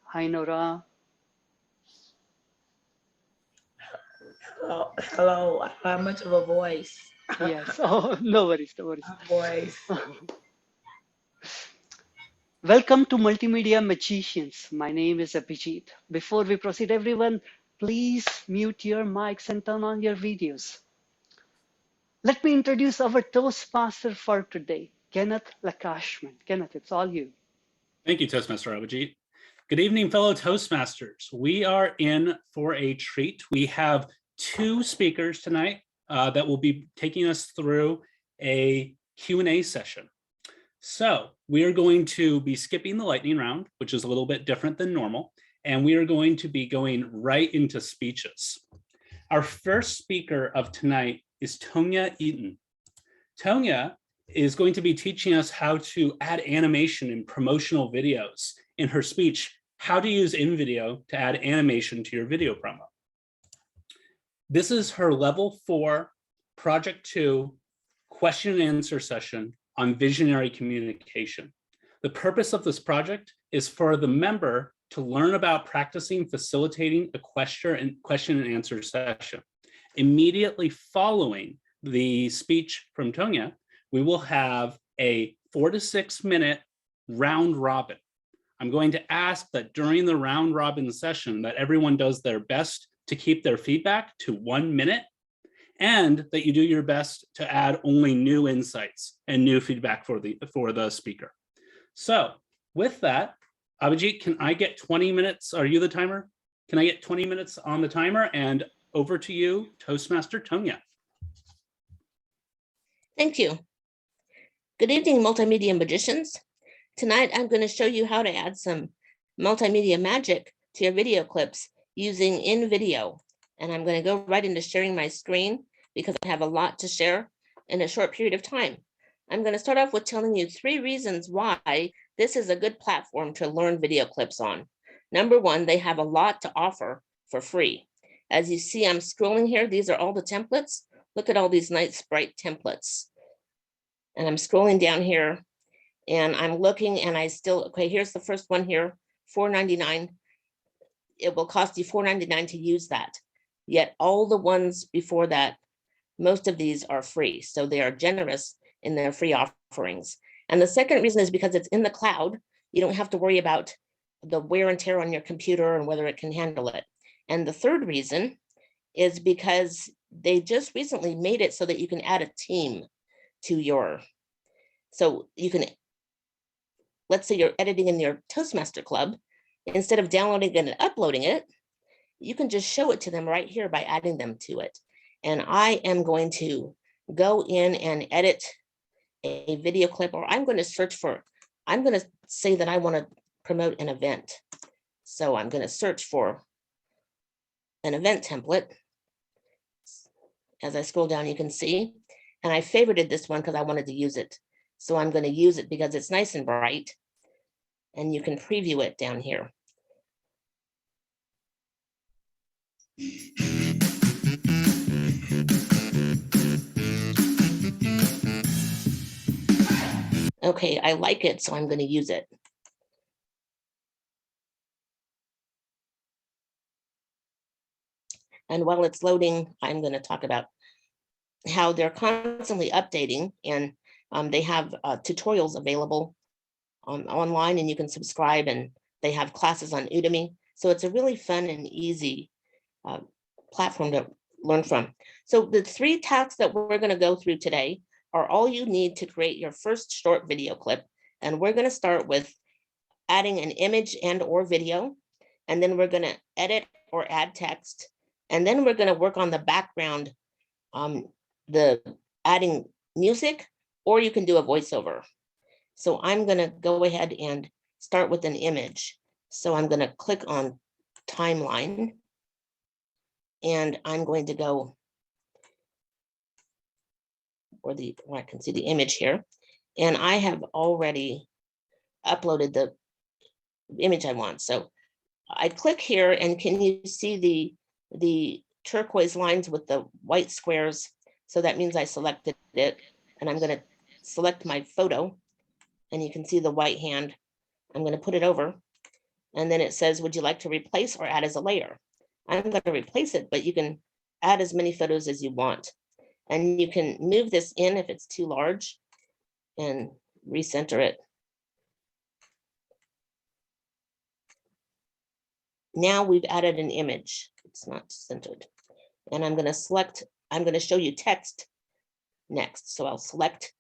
Hi, Nora. Hello, hello. I have much of a voice. Yes. Oh, no worries, no worries. A voice. Welcome to Multimedia Magicians. My name is Abhijit. Before we proceed, everyone, please mute your mics and turn on your videos. Let me introduce our Toastmaster for today, Kenneth Lakashman. Kenneth, it's all you. Thank you, Toastmaster Abhijit. Good evening, fellow Toastmasters. We are in for a treat. We have two speakers tonight that will be taking us through a Q&A session. So we are going to be skipping the lightning round, which is a little bit different than normal, and we are going to be going right into speeches. Our first speaker of tonight is Tonya Eaton. Tonya is going to be teaching us how to add animation in promotional videos. In her speech, how to use InVideo to add animation to your video promo. This is her level 4, project 2, question and answer session on visionary communication. The purpose of this project is for the member to learn about practicing facilitating a question and answer session. Immediately following the speech from Tonya, we will have a 4 to 6 minute round robin. I'm going to ask that during the round robin session that everyone does their best to keep their feedback to 1 minute, and that you do your best to add only new insights and new feedback for the speaker. So with that, Abhijit, can I get 20 minutes? Are you the timer? Can I get 20 minutes on the timer? And over to you, Toastmaster Tonya. Thank you. Good evening, Multimedia Magicians. Tonight, I'm going to show you how to add some multimedia magic to your video clips using InVideo. And I'm going to go right into sharing my screen because I have a lot to share in a short period of time. I'm going to start off with telling you 3 reasons why this is a good platform to learn video clips on. Number 1, they have a lot to offer for free. As you see, I'm scrolling here. These are all the templates. Look at all these nice bright templates. And I'm scrolling down here and I'm looking and okay, here's the first one here, $4.99. It will cost you $4.99 to use that. Yet all the ones before that, most of these are free. So they are generous in their free offerings. And the second reason is because it's in the cloud. You don't have to worry about the wear and tear on your computer and whether it can handle it. And the third reason is because they just recently made it so that you can add a team to your, so you can, let's say you're editing in your Toastmaster Club, instead of downloading it and uploading it, you can just show it to them right here by adding them to it. And I am going to go in and edit a video clip, or I'm going to search for, I'm going to say that I want to promote an event. So I'm going to search for an event template. As I scroll down, you can see, and I favorited this one because I wanted to use it. So I'm going to use it because it's nice and bright, and you can preview it down here. Okay, I like it, so I'm going to use it. And while it's loading, I'm going to talk about how they're constantly updating, and they have tutorials available online, and you can subscribe, and they have classes on Udemy. So it's a really fun and easy platform to learn from. So the 3 tasks that we're going to go through today are all you need to create your first short video clip. And we're going to start with adding an image and or video, and then we're going to edit or add text. And then we're going to work on the background, the adding music, or you can do a voiceover. So I'm going to go ahead and start with an image. So I'm going to click on timeline, and I'm going to go where I can see the image here. And I have already uploaded the image I want. So I click here, and can you see the turquoise lines with the white squares? So that means I selected it, and I'm going to select my photo, and you can see the white hand. I'm going to put it over, And then it says, would you like to replace or add as a layer? I'm going to replace it, but you can add as many photos as you want. And you can move this in if it's too large and recenter it. Now we've added an image. It's not centered. And I'm going to select, I'm going to show you text next. So I'll select,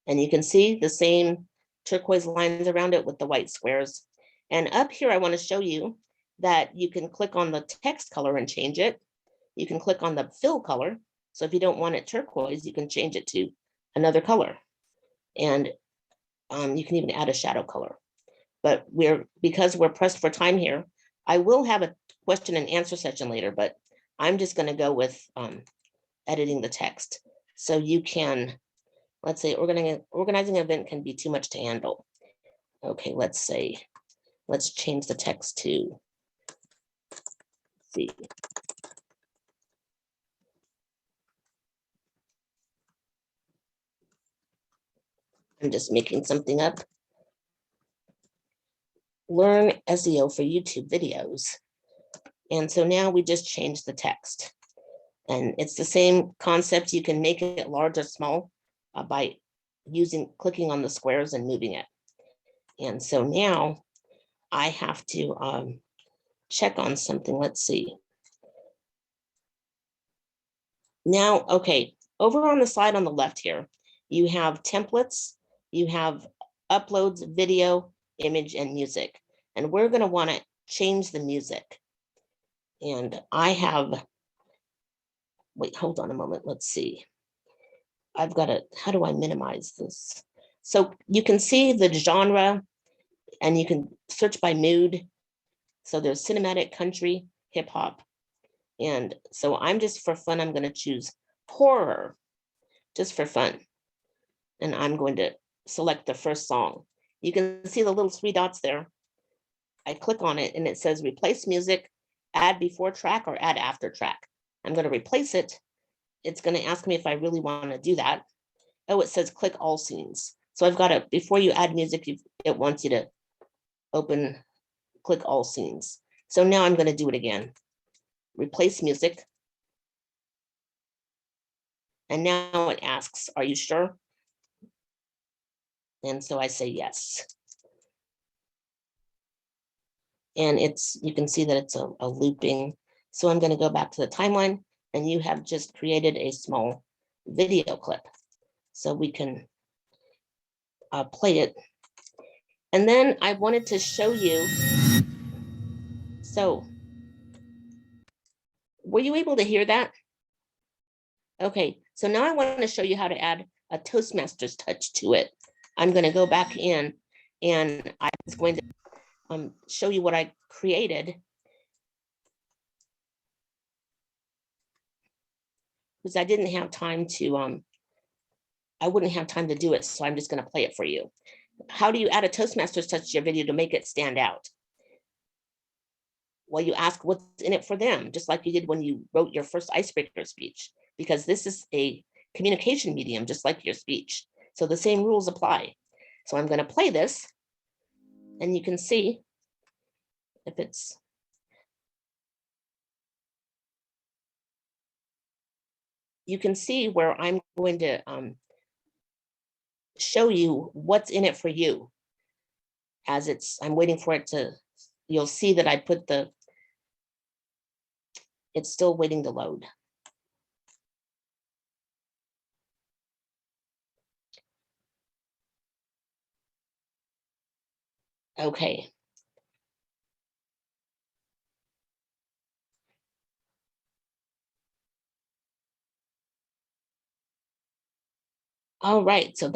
and you can see the same turquoise lines around it with the white squares. And up here, I want to show you that you can click on the text color and change it. You can click on the fill color. So if you don't want it turquoise, you can change it to another color. And you can even add a shadow color. But because we're pressed for time here, I will have a question and answer session later, but I'm just going to go with editing the text. So you can, let's say organizing an event can be too much to handle. Okay, let's change the text to see. I'm just making something up. Learn SEO for YouTube videos. And so now we just changed the text. And it's the same concept. You can make it large or small by clicking on the squares and moving it. And so now I have to check on something. Let's see. Now, okay, over on the side on the left here, you have templates, you have uploads, video, image, and music. And we're going to want to change the music. And I have, wait, hold on a moment. Let's see. I've got to, how do I minimize this? So you can see the genre and you can search by mood. So there's cinematic, country, hip hop. And so I'm just for fun, I'm going to choose horror just for fun. And I'm going to select the first song. You can see the little 3 dots there. I click on it and it says replace music, add before track or add after track. I'm going to replace it. It's going to ask me if I really want to do that. Oh, it says click all scenes. So I've got to, before you add music, it wants you to click all scenes. So now I'm going to do it again. Replace music. And now it asks, are you sure? And so I say yes. And you can see that it's a looping. So I'm going to go back to the timeline and you have just created a small video clip. So we can play it. And then I wanted to show you. So were you able to hear that? Okay, so now I want to show you how to add a Toastmasters touch to it. I'm going to go back in and I was going to show you what I created. Because I didn't have time to, I wouldn't have time to do it, so I'm just going to play it for you. How do you add a Toastmasters touch to your video to make it stand out? Well, you ask what's in it for them, just like you did when you wrote your first icebreaker speech, because this is a communication medium, just like your speech. So the same rules apply. So I'm going to play this, and you can see if it's. You can see where I'm going to show you what's in it for you. As I'm waiting for it to, you'll see that I put it's still waiting to load. Okay. All right, so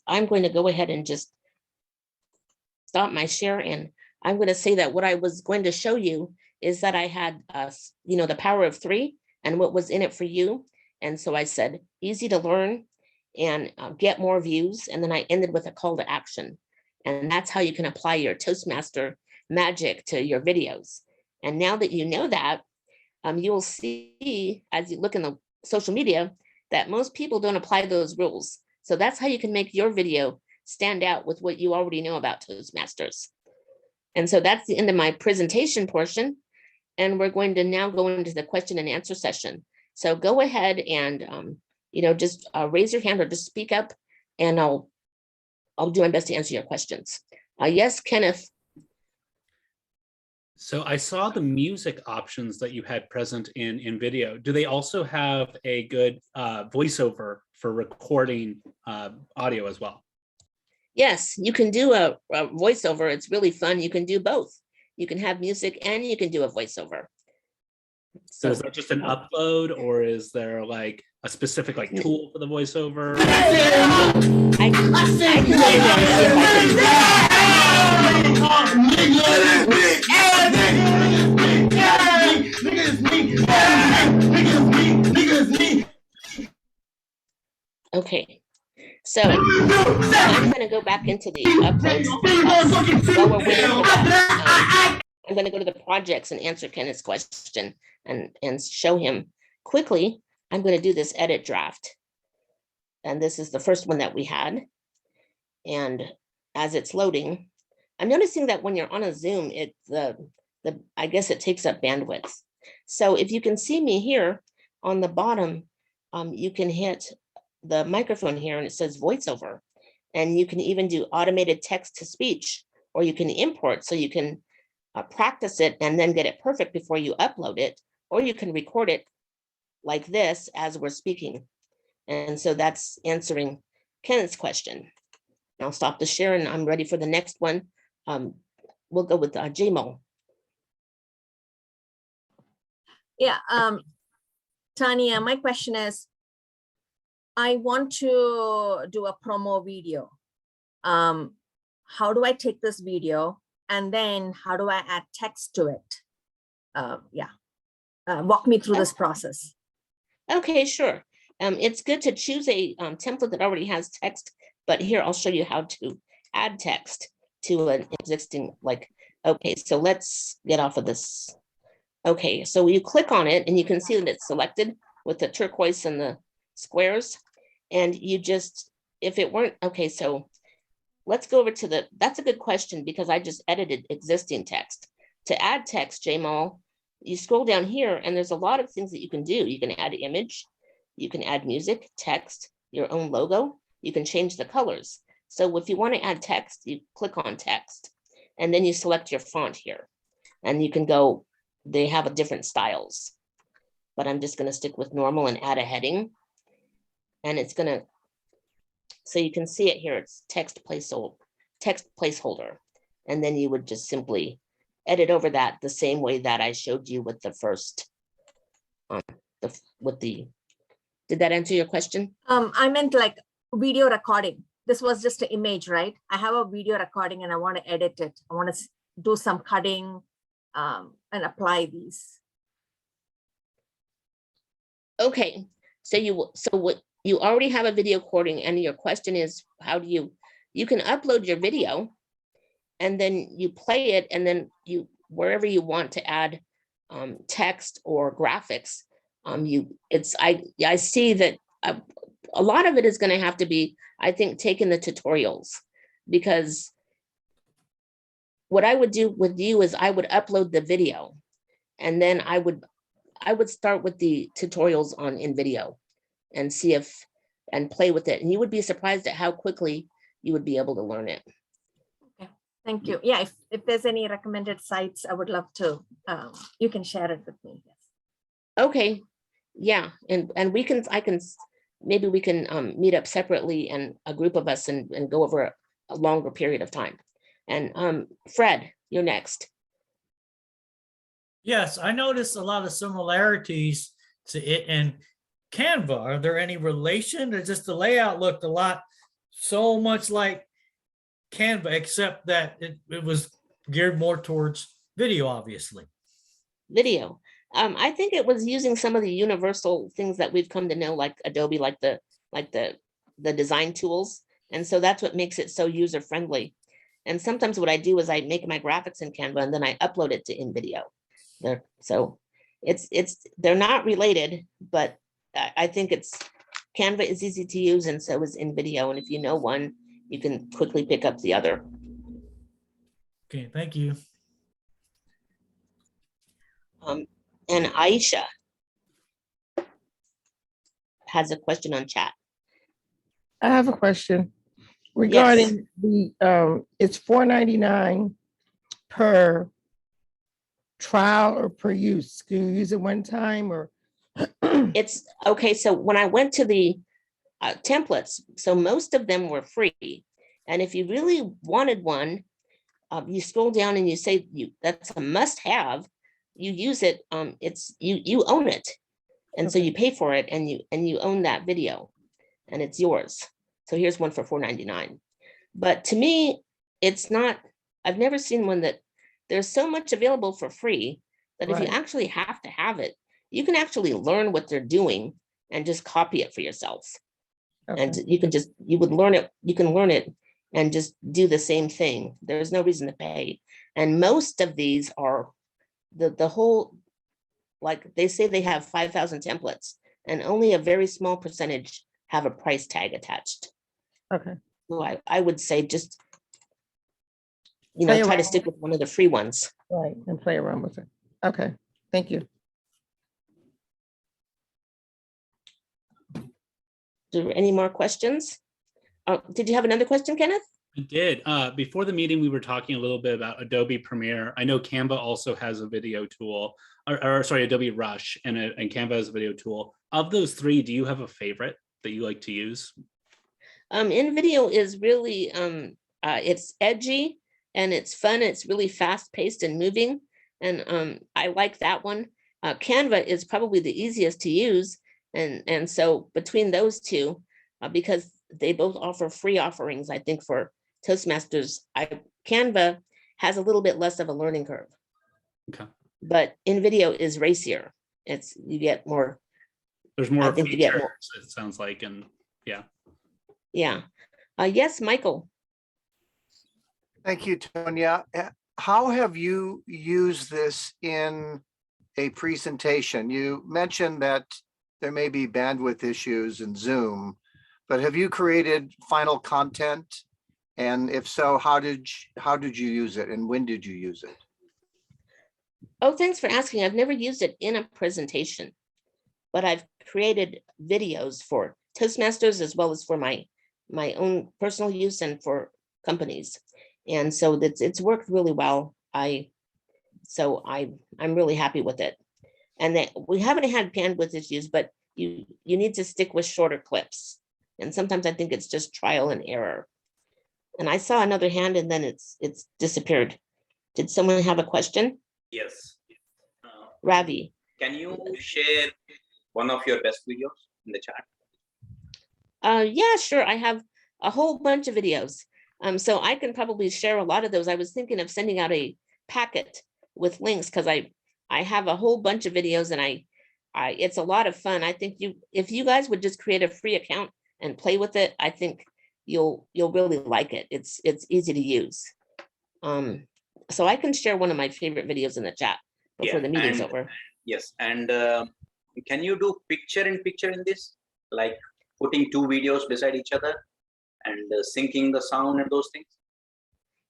I'm going to go ahead and just stop my share, and I'm going to say that what I was going to show you is that I had, the power of 3 and what was in it for you. And so I said, easy to learn and get more views. And then I ended with a call to action. And that's how you can apply your Toastmaster magic to your videos. And now that you know that, you will see as you look in the social media that most people don't apply those rules. So that's how you can make your video stand out with what you already know about Toastmasters. And so that's the end of my presentation portion. And we're going to now go into the question and answer session. So go ahead and, just raise your hand or just speak up, and I'll do my best to answer your questions. Yes, Kenneth. So I saw the music options that you had present in video. Do they also have a good voiceover for recording audio as well? Yes, you can do a voiceover. It's really fun. You can do both. You can have music and you can do a voiceover. So is that just an upload, or is there like a specific tool for the voiceover? I can Okay, so I'm going to go back into the uploads. While we're waiting for that, I'm going to go to the projects and answer Kenneth's question and show him quickly. I'm going to do this edit draft. And this is the first one that we had. And as it's loading, I'm noticing that when you're on a Zoom, I guess it takes up bandwidth. So if you can see me here on the bottom, you can hit the microphone here and it says voiceover. And you can even do automated text to speech, or you can import, so you can practice it and then get it perfect before you upload it, or you can record it like this as we're speaking. And so that's answering Kenneth's question. I'll stop the share and I'm ready for the next one. We'll go with JMO. Yeah, Tanya, my question is, I want to do a promo video. How do I take this video and then how do I add text to it? Walk me through this process. Okay, sure. It's good to choose a template that already has text, but here I'll show you how to add text to an existing, okay, so let's get off of this. Okay, so you click on it and you can see that it's selected with the turquoise and the squares. And you just, if it weren't, okay, so let's go over to that's a good question because I just edited existing text. To add text, Jamal, you scroll down here and there's a lot of things that you can do. You can add image, you can add music, text, your own logo, you can change the colors. So if you want to add text, you click on text and then you select your font here and you can go, they have different styles, but I'm just going to stick with normal and add a heading. And it's going to, so you can see it here, it's text placeholder. And then you would just simply edit over that the same way that I showed you with the first, did that answer your question? I meant like video recording. This was just an image, right? I have a video recording and I want to edit it. I want to do some cutting and apply these. Okay, so you already have a video recording and your question is, how do you can upload your video and then you play it and then wherever you want to add text or graphics, I see that a lot of it is going to have to be, I think, taking the tutorials, because what I would do with you is I would upload the video and then I would start with the tutorials in video and see and play with it. And you would be surprised at how quickly you would be able to learn it. Okay, thank you. Yeah, if there's any recommended sites, I would love to, you can share it with me. Yes. Okay, yeah, and maybe we can meet up separately and a group of us and go over a longer period of time. And Fred, you're next. Yes, I noticed a lot of similarities to it and Canva. Are there any relation, or just the layout looked so much like Canva, except that it was geared more towards video, obviously. Video. I think it was using some of the universal things that we've come to know, like Adobe, like the design tools. And so that's what makes it so user-friendly. And sometimes what I do is I make my graphics in Canva and then I upload it to InVideo. So they're not related, but I think Canva is easy to use and so is InVideo. And if you know one, you can quickly pick up the other. Okay, thank you. And Aisha has a question on chat. I have a question regarding the, it's $4.99 per trial or per use. Can you use it one time or? It's okay. So when I went to the templates, so most of them were free. And if you really wanted one, you scroll down and you say that's a must have, you use it, it's you own it. And so Okay. you pay for it and you own that video and it's yours. So here's one for $4.99. But to me, it's not, I've never seen one that there's so much available for free that if you Right. actually have to have it, you can actually learn what they're doing and just copy it for yourself. And Okay. you can just, you would learn it, you can learn it and just do the same thing. There's no reason to pay. And most of these are the whole, like they say they have 5,000 templates and only a very small percentage have a price tag attached. Okay. So I would say just, Play try to around. stick with one of the free ones. Right, and play around with it. Okay, thank you. Any more questions? Did you have another question, Kenneth? I did. Before the meeting, we were talking a little bit about Adobe Premiere. I know Canva also has a video tool, or sorry, Adobe Rush, and Canva has a video tool. Of those three, do you have a favorite that you like to use? InVideo is really, it's edgy and it's fun. It's really fast paced and moving. And I like that one. Canva is probably the easiest to use. And so between those two, because they both offer free offerings, I think for Toastmasters, Canva has a little bit less of a learning curve. Okay. But InVideo is racier. You get more. There's more I think you get features, more. it sounds like, and yeah. Yeah. Yes, Michael. Thank you, Tonya. How have you used this in a presentation? You mentioned that there may be bandwidth issues in Zoom, but have you created final content? And if so, how did you use it and when did you use it? Oh, thanks for asking. I've never used it in a presentation, but I've created videos for Toastmasters as well as for my own personal use and for companies. And so it's worked really well. I'm really happy with it. And that we haven't had bandwidth issues, but you need to stick with shorter clips. And sometimes I think it's just trial and error. And I saw another hand and then it's disappeared. Did someone have a question? Yes. Ravi. Can you share one of your best videos in the chat? Yeah, sure. I have a whole bunch of videos. So I can probably share a lot of those. I was thinking of sending out a packet with links because I have a whole bunch of videos and it's a lot of fun. I think if you guys would just create a free account and play with it, I think you'll really like it. It's easy to use. So I can share one of my favorite videos in the chat before the meeting's over. Yes, and can you do picture in picture in this? Like putting two videos beside each other and syncing the sound and those things?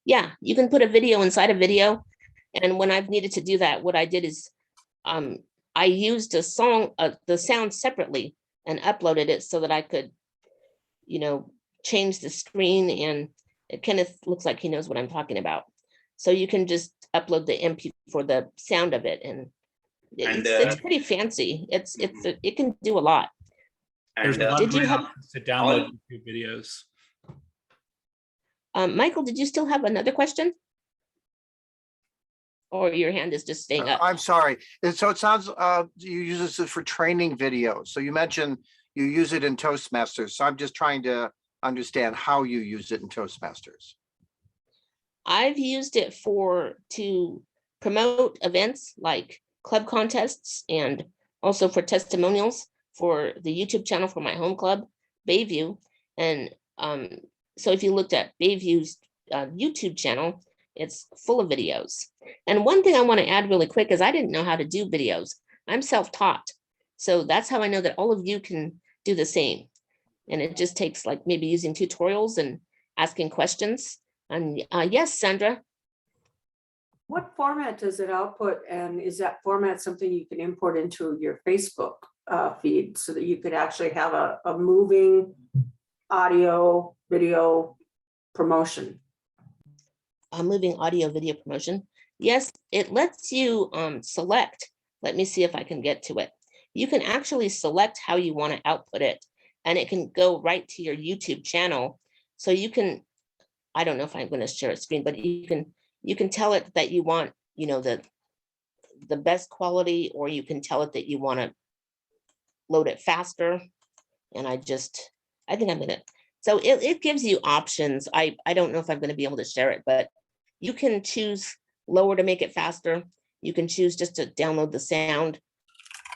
Yeah, you can put a video inside a video. And when I've needed to do that, what I did is I used the sound separately and uploaded it so that I could, change the screen. And Kenneth looks like he knows what I'm talking about. So you can just upload the MP for the sound of it. And it's pretty fancy. It can do a lot. There's a lot Did of you great have- options to download YouTube videos. Michael, did you still have another question? Or your hand is just staying up? I'm sorry. So it sounds you use this for training videos. So you mentioned you use it in Toastmasters. So I'm just trying to understand how you use it in Toastmasters. I've used it to promote events like club contests and also for testimonials for the YouTube channel for my home club, Bayview. And so if you looked at Bayview's YouTube channel, it's full of videos. And one thing I want to add really quick is I didn't know how to do videos. I'm self-taught. So that's how I know that all of you can do the same. And it just takes like maybe using tutorials and asking questions. And yes, Sandra. What format does it output? And is that format something you can import into your Facebook feed so that you could actually have a moving audio, video promotion? Moving audio video promotion. Yes, it lets you select. Let me see if I can get to it. You can actually select how you want to output it, and it can go right to your YouTube channel. So you can, I don't know if I'm going to share a screen, but you can tell it that you want, you know, the best quality, or you can tell it that you want to load it faster. And I think I'm gonna, so it gives you options. I don't know if I'm going to be able to share it, but you can choose lower to make it faster. You can choose just to download the sound,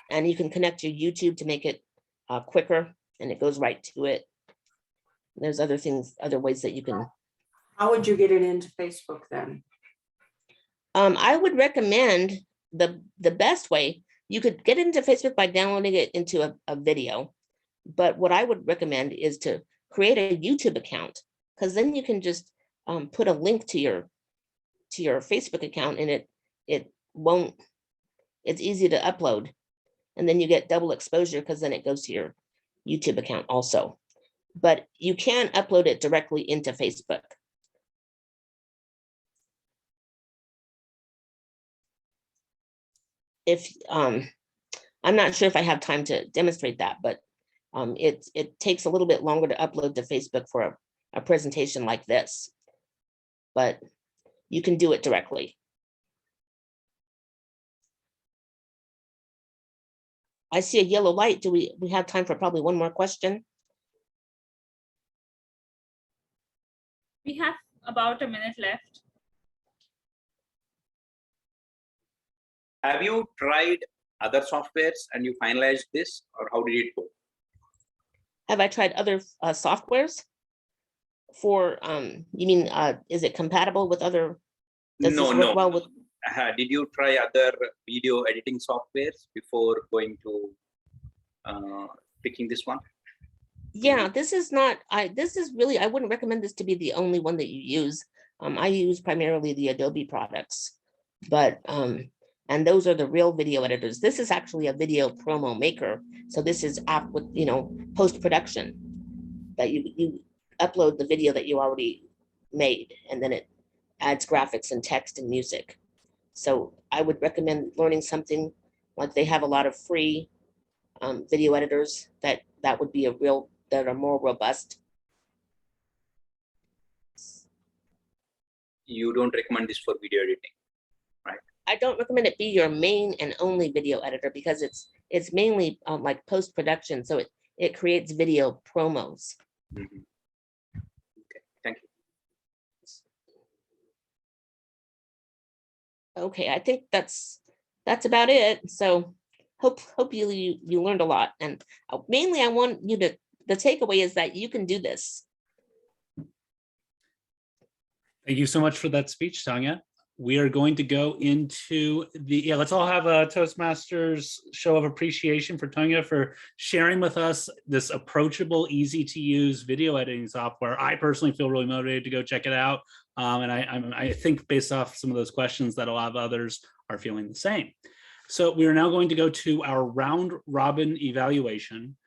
and you can connect your YouTube to make it quicker, and it goes right to it. There's other things, other ways that you can. How would you get it into Facebook then? I would recommend the best way. You could get into Facebook by downloading it into a video. But what I would recommend is to create a YouTube account, because then you can just put a link to your Facebook account, and it won't, it's easy to upload. And then you get double exposure because then it goes to your YouTube account also. But you can upload it directly into Facebook. If I'm not sure if I have time to demonstrate that, but it takes a little bit longer to upload to Facebook for a presentation like this, but you can do it directly. I see a yellow light. Do we have time for probably one more question? We have about a minute left. Have you tried other softwares and you finalized this, or how did it go? Have I tried other softwares? For you mean is it compatible with other? Does this work well with? Did you try other video editing softwares before going to picking this one? Yeah, this is not. This is really. I wouldn't recommend this to be the only one that you use. I use primarily the Adobe products, but and those are the real video editors. This is actually a video promo maker. So this is app with, you know, post-production that you upload the video that you already made, and then it adds graphics and text and music. So I would recommend learning something like they have a lot of free video editors that would be that are more robust. You don't recommend this for video editing, right? I don't recommend it be your main and only video editor, because it's mainly like post-production. So it creates video promos. Mm-hmm. Okay, thank you. Okay, I think that's about it. So hope you learned a lot, and mainly I want you to, the takeaway is that you can do this. Thank you so much for that speech, Tanya. We are going to go into let's all have a Toastmasters show of appreciation for Tanya for sharing with us this approachable, easy to use video editing software. I personally feel really motivated to go check it out. And I think based off some of those questions that a lot of others are feeling the same. So we are now going to go to our round robin evaluation.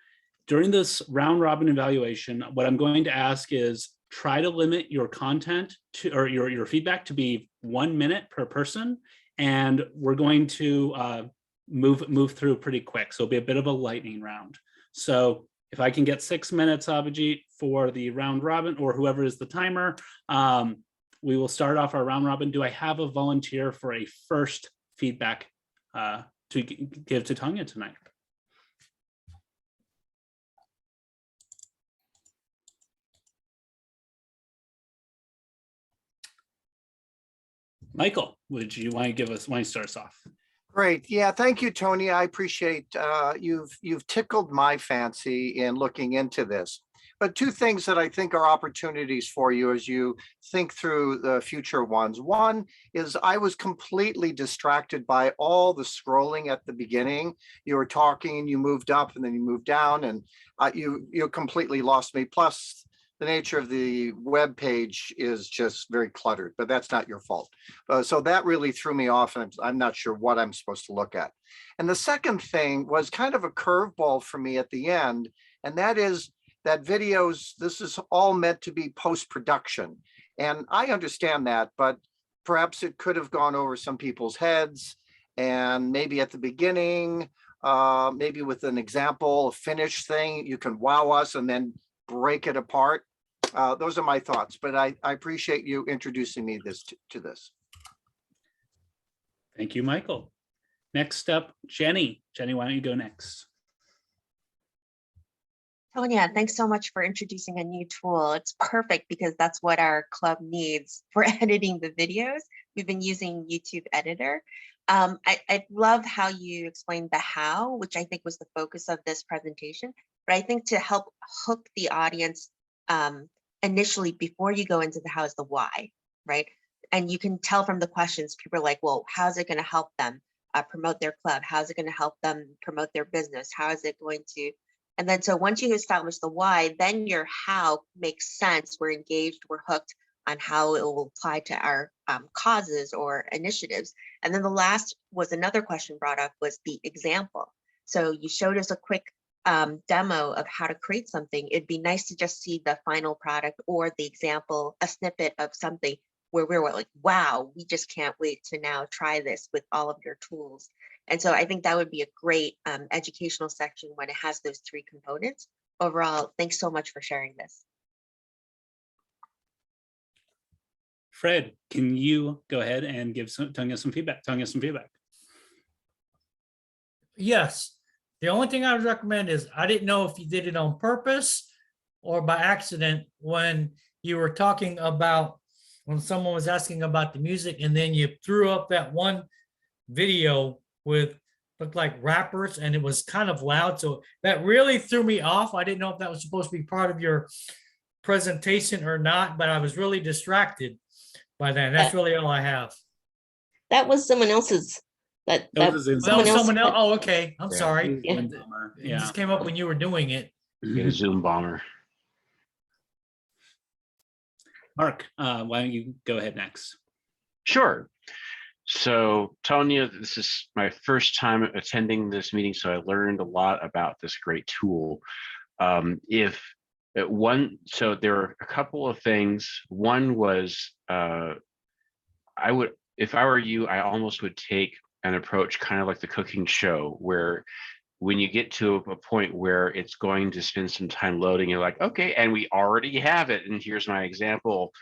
During this round robin evaluation, what I'm going to ask is try to limit your content to, or your feedback to be 1 minute per person. And we're going to move through pretty quick. So it'll be a bit of a lightning round. So if I can get 6 minutes, Abhijit, for the round robin, or whoever is the timer, we will start off our round robin. Do I have a volunteer for a first feedback to give to Tanya tonight? Michael, would you want to give us, why don't you start us off? Great. Yeah, thank you, Tony. I appreciate you've tickled my fancy in looking into this. But two things that I think are opportunities for you as you think through the future ones. One is I was completely distracted by all the scrolling at the beginning. You were talking and you moved up and then you moved down, and you completely lost me. Plus, the nature of the web page is just very cluttered, but that's not your fault. So that really threw me off, and I'm not sure what I'm supposed to look at. And the second thing was kind of a curveball for me at the end, and that is that videos, this is all meant to be post-production. And I understand that, but perhaps it could have gone over some people's heads, and maybe at the beginning, maybe with an example, a finished thing, you can wow us and then break it apart. Those are my thoughts, but I appreciate you introducing me to this. Thank you, Michael. Next up, Jenny. Jenny, why don't you go next? Tonya, thanks so much for introducing a new tool. It's perfect because that's what our club needs for editing the videos. We've been using YouTube Editor. I love how you explained the how, which I think was the focus of this presentation. But I think to help hook the audience initially before you go into the how is the why, right? And you can tell from the questions, people are like, well, how's it going to help them promote their club? How's it going to help them promote their business? How is it going to? And then so once you establish the why, then your how makes sense. We're engaged, we're hooked on how it will apply to our causes or initiatives. And then the last was another question brought up was the example. So you showed us a quick demo of how to create something. It'd be nice to just see the final product or the example, a snippet of something where we're like, wow, we just can't wait to now try this with all of your tools. And so I think that would be a great educational section when it has those three components. Overall, thanks so much for sharing this. Fred, can you go ahead and give Tonya some feedback? Yes. The only thing I would recommend is I didn't know if you did it on purpose or by accident when you were talking about when someone was asking about the music and then you threw up that one video with looked like rappers and it was kind of loud. So that really threw me off. I didn't know if that was supposed to be part of your presentation or not, but I was really distracted by that. And that's really all I have. That was someone else's. That was someone else. Oh, okay. I'm sorry. Yeah. It just came up when you were doing it. Get a Zoom bomber. Mark, why don't you go ahead next? Sure. So Tonya, this is my first time attending this meeting, so I learned a lot about this great tool. So there are a couple of things. One was if I were you, I almost would take an approach kind of like the cooking show, where when you get to a point where it's going to spend some time loading, you're like, okay, and we already have it, and here's my example.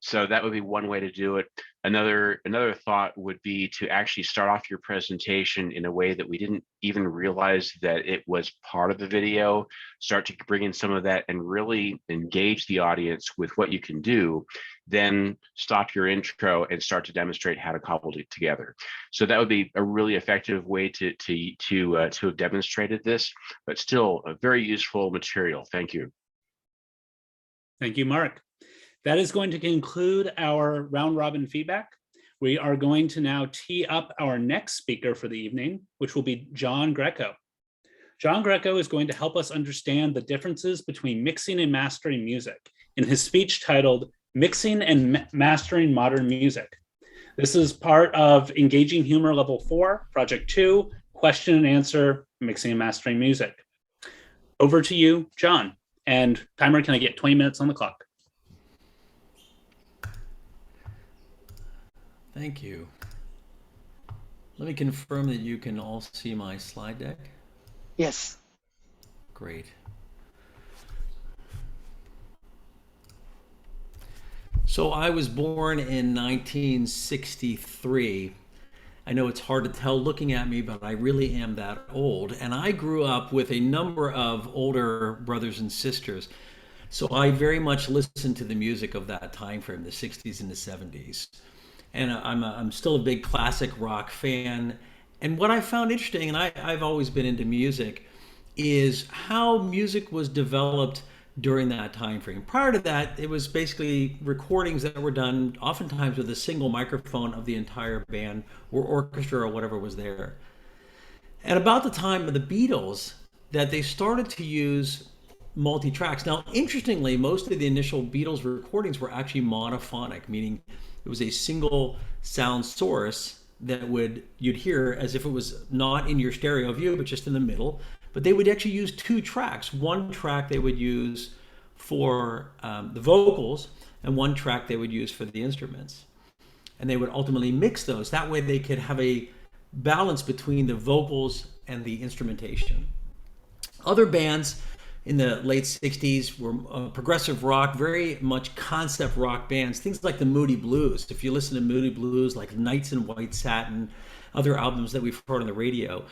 So that would be one way to do it. Another thought would be to actually start off your presentation in a way that we didn't even realize that it was part of the video. Start to bring in some of that and really engage the audience with what you can do. Then stop your intro and start to demonstrate how to cobble it together. So that would be a really effective way to have demonstrated this, but still a very useful material. Thank you. Thank you, Mark. That is going to conclude our round robin feedback. We are going to now tee up our next speaker for the evening, which will be John Greco. John Greco is going to help us understand the differences between mixing and mastering music in his speech titled Mixing and Mastering Modern Music. This is part of Engaging Humor Level 4, Project 2, Question and Answer, Mixing and Mastering Music. Over to you, John. And timer, can I get 20 minutes on the clock? Thank you. Let me confirm that you can all see my slide deck. Yes. Great. So I was born in 1963. I know it's hard to tell looking at me, but I really am that old. And I grew up with a number of older brothers and sisters. So I very much listened to the music of that time frame, the 60s and the 70s. And I'm still a big classic rock fan. And what I found interesting, and I've always been into music, is how music was developed during that time frame. Prior to that, it was basically recordings that were done oftentimes with a single microphone of the entire band or orchestra or whatever was there. At about the time of the Beatles, that they started to use multi-tracks. Now, interestingly, most of the initial Beatles recordings were actually monophonic, meaning it was a single sound source that you'd hear as if it was not in your stereo view, but just in the middle. But they would actually use two tracks. One track they would use for the vocals, and one track they would use for the instruments. And they would ultimately mix those. That way they could have a balance between the vocals and the instrumentation. Other bands in the late 60s were progressive rock, very much concept rock bands, things like the Moody Blues. If you listen to Moody Blues, like Nights in White Satin, other albums that we've heard on the radio,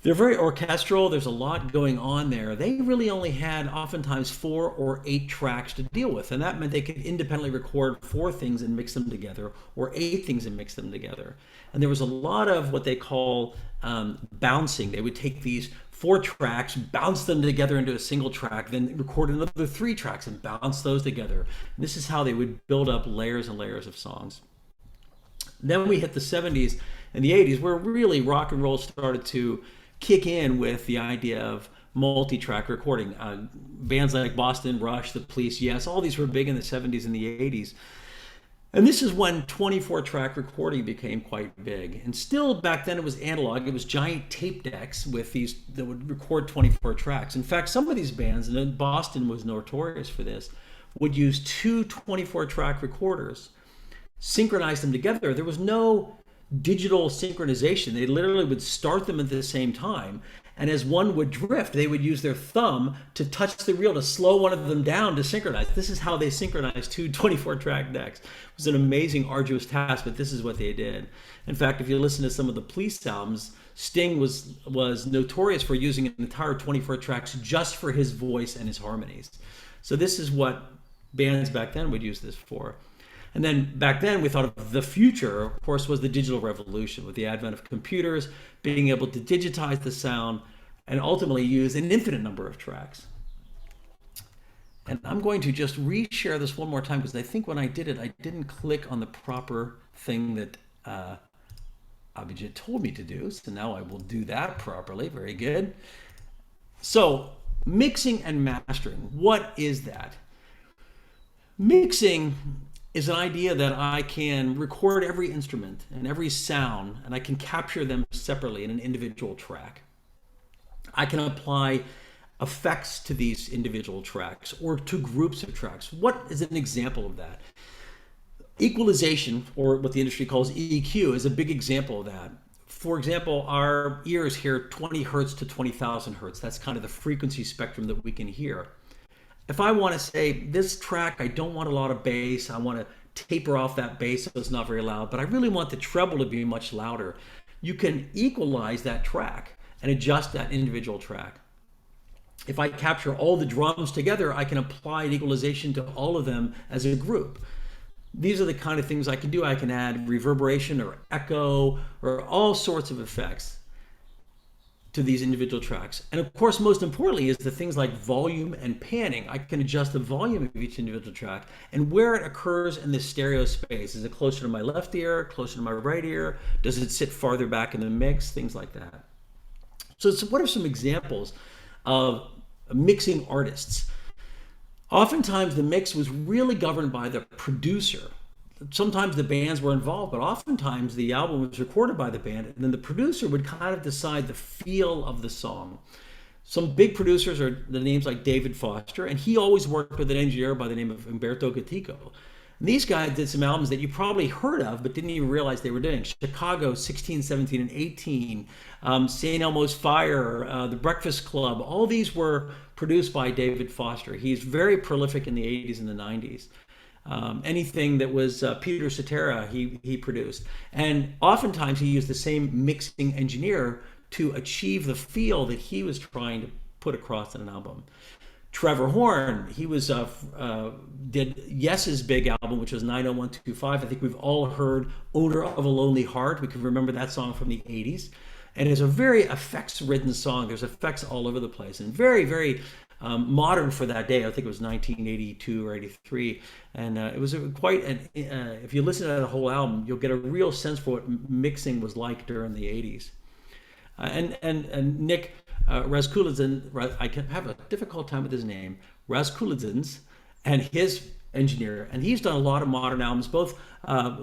they're very orchestral. There's a lot going on there. They really only had oftentimes 4 or 8 tracks to deal with. And that meant they could independently record 4 things and mix them together, or 8 things and mix them together. And there was a lot of what they call bouncing. They would take these 4 tracks, bounce them together into a single track, then record another 3 tracks and bounce those together. And this is how they would build up layers and layers of songs. Then we hit the 70s and the 80s, where really rock and roll started to kick in with the idea of multi-track recording. Bands like Boston, Rush, The Police, Yes, all these were big in the 70s and the 80s. And this is when 24-track recording became quite big. And still back then it was analog. It was giant tape decks with these that would record 24 tracks. In fact, some of these bands, and Boston was notorious for this, would use 2 24-track recorders, synchronize them together. There was no digital synchronization. They literally would start them at the same time, and as one would drift, they would use their thumb to touch the reel to slow one of them down to synchronize. This is how they synchronized 2 24-track decks. It was an amazing, arduous task, but this is what they did. In fact, if you listen to some of the Police albums, Sting was notorious for using an entire 24 tracks just for his voice and his harmonies. So this is what bands back then would use this for. And then back then we thought of the future, of course, was the digital revolution with the advent of computers, being able to digitize the sound and ultimately use an infinite number of tracks. And I'm going to just reshare this one more time because I think when I did it, I didn't click on the proper thing that Abhijit told me to do. So now I will do that properly. Very good. So mixing and mastering, what is that? Mixing is an idea that I can record every instrument and every sound, and I can capture them separately in an individual track. I can apply effects to these individual tracks or to groups of tracks. What is an example of that? Equalization, or what the industry calls EQ, is a big example of that. For example, our ears hear 20 hertz to 20,000 hertz. That's kind of the frequency spectrum that we can hear. If I want to say this track, I don't want a lot of bass, I want to taper off that bass so it's not very loud, but I really want the treble to be much louder, you can equalize that track and adjust that individual track. If I capture all the drums together, I can apply an equalization to all of them as a group. These are the kind of things I can do. I can add reverberation or echo or all sorts of effects to these individual tracks. And of course, most importantly is the things like volume and panning. I can adjust the volume of each individual track and where it occurs in the stereo space. Is it closer to my left ear, closer to my right ear? Does it sit farther back in the mix? Things like that. So what are some examples of mixing artists? Oftentimes the mix was really governed by the producer. Sometimes the bands were involved, but oftentimes the album was recorded by the band, and then the producer would kind of decide the feel of the song. Some big producers are the names like David Foster, and he always worked with an engineer by the name of Umberto Gatico. And these guys did some albums that you probably heard of, but didn't even realize they were doing. Chicago, 16, 17, and 18, St. Elmo's Fire, The Breakfast Club, all these were produced by David Foster. He's very prolific in the 80s and the 90s. Anything that was Peter Cetera, he produced. And oftentimes he used the same mixing engineer to achieve the feel that he was trying to put across in an album. Trevor Horn, he was did Yes's big album, which was 90125. I think we've all heard Owner of a Lonely Heart. We can remember that song from the 80s. And it's a very effects-ridden song. There's effects all over the place and very, very modern for that day. I think it was 1982 or 83. And it was quite, if you listen to the whole album, you'll get a real sense for what mixing was like during the 80s. And Nick Raskulidze, I can have a difficult time with his name, Raskulidze, and his engineer, and he's done a lot of modern albums, both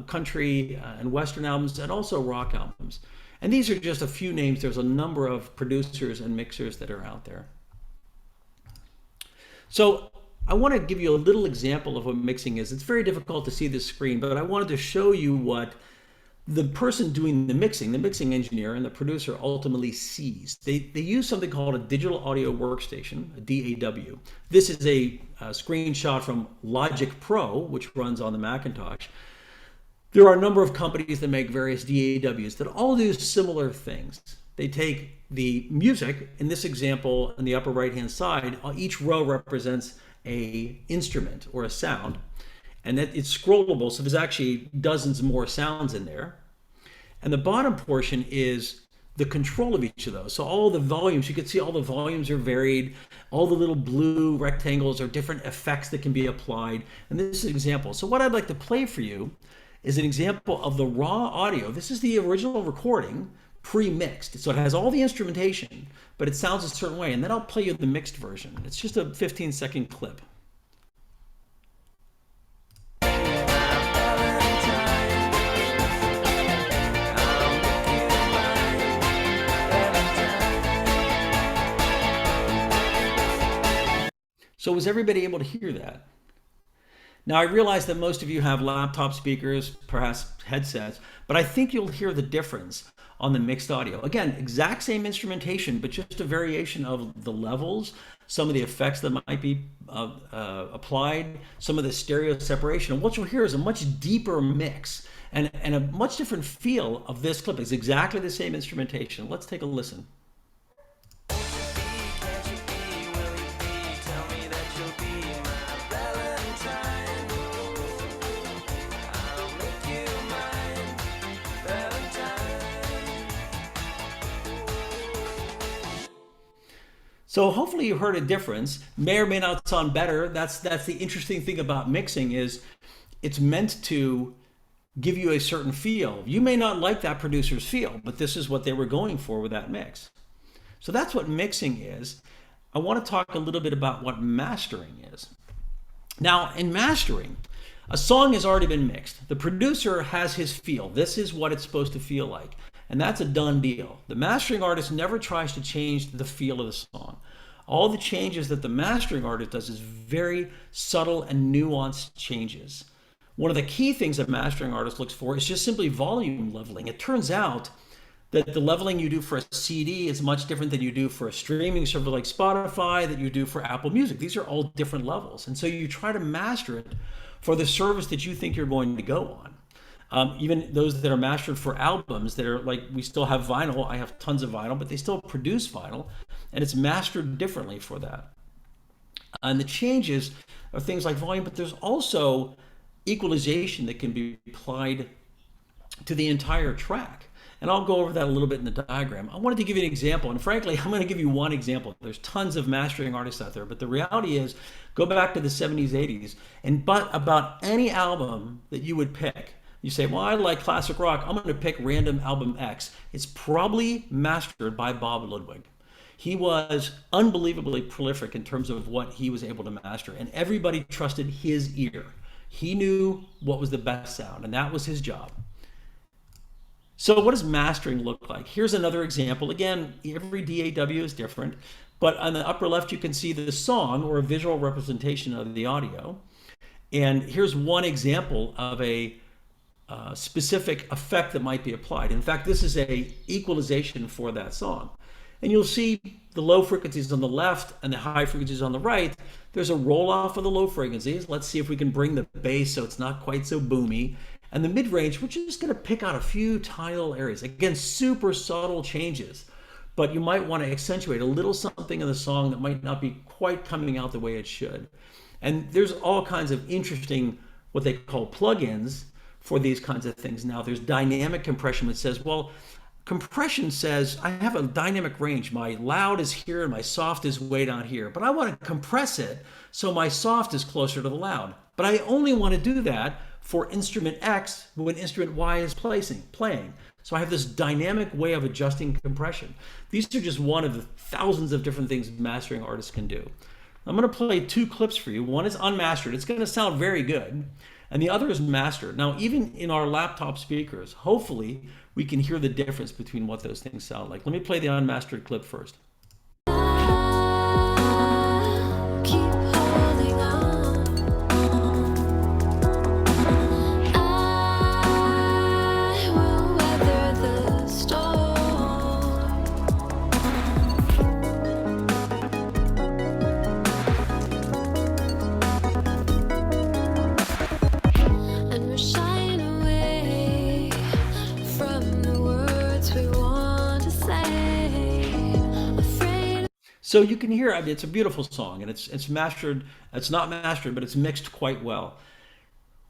country and Western albums, and also rock albums. And these are just a few names. There's a number of producers and mixers that are out there. So I want to give you a little example of what mixing is. It's very difficult to see this screen, but I wanted to show you what the person doing the mixing engineer and the producer ultimately sees. They use something called a digital audio workstation, a DAW. This is a screenshot from Logic Pro, which runs on the Macintosh. There are a number of companies that make various DAWs that all do similar things. They take the music, in this example, in the upper right-hand side, each row represents an instrument or a sound, and that it's scrollable, so there's actually dozens more sounds in there. And the bottom portion is the control of each of those. So all the volumes, you can see all the volumes are varied. All the little blue rectangles are different effects that can be applied. And this is an example. So what I'd like to play for you is an example of the raw audio. This is the original recording pre-mixed. So it has all the instrumentation, but it sounds a certain way. And then I'll play you the mixed version. It's just a 15-second clip. So was everybody able to hear that? Now I realize that most of you have laptop speakers, perhaps headsets, but I think you'll hear the difference on the mixed audio. Again, exact same instrumentation, but just a variation of the levels, some of the effects that might be applied, some of the stereo separation. And what you'll hear is a much deeper mix and a much different feel of this clip. It's exactly the same instrumentation. Let's take a listen. So hopefully you heard a difference. May or may not sound better. That's the interesting thing about mixing, is it's meant to give you a certain feel. You may not like that producer's feel, but this is what they were going for with that mix. So that's what mixing is. I want to talk a little bit about what mastering is. Now, in mastering, a song has already been mixed. The producer has his feel. This is what it's supposed to feel like. And that's a done deal. The mastering artist never tries to change the feel of the song. All the changes that the mastering artist does is very subtle and nuanced changes. One of the key things a mastering artist looks for is just simply volume leveling. It turns out that the leveling you do for a CD is much different than you do for a streaming server like Spotify, that you do for Apple Music. These are all different levels. And so you try to master it for the service that you think you're going to go on. Even those that are mastered for albums that are like, we still have vinyl. I have tons of vinyl, but they still produce vinyl, and it's mastered differently for that. And the changes are things like volume, but there's also equalization that can be applied to the entire track. And I'll go over that a little bit in the diagram. I wanted to give you an example, and frankly, I'm going to give you one example. There's tons of mastering artists out there, but the reality is, go back to the 70s, 80s, and but about any album that you would pick, you say, well, I like classic rock, I'm going to pick random album X. It's probably mastered by Bob Ludwig. He was unbelievably prolific in terms of what he was able to master, and everybody trusted his ear. He knew what was the best sound, and that was his job. So what does mastering look like? Here's another example. Again, every DAW is different, but on the upper left, you can see the song or a visual representation of the audio. And here's one example of a specific effect that might be applied. In fact, this is a equalization for that song. And you'll see the low frequencies on the left and the high frequencies on the right. There's a roll off of the low frequencies. Let's see if we can bring the bass so it's not quite so boomy. And the mid-range, we're just going to pick out a few tiny little areas. Again, super subtle changes, but you might want to accentuate a little something in the song that might not be quite coming out the way it should. And there's all kinds of interesting, what they call plugins for these kinds of things. Now, there's dynamic compression that says, well, compression says I have a dynamic range. My loud is here and my soft is way down here, but I want to compress it so my soft is closer to the loud. But I only want to do that for instrument X when instrument Y is playing. So I have this dynamic way of adjusting compression. These are just one of the thousands of different things mastering artists can do. I'm going to play two clips for you. One is unmastered. It's going to sound very good. And the other is mastered. Now, even in our laptop speakers, hopefully we can hear the difference between what those things sound like. Let me play the unmastered clip first. So you can hear, I mean, it's a beautiful song, and it's mastered. It's not mastered, but it's mixed quite well.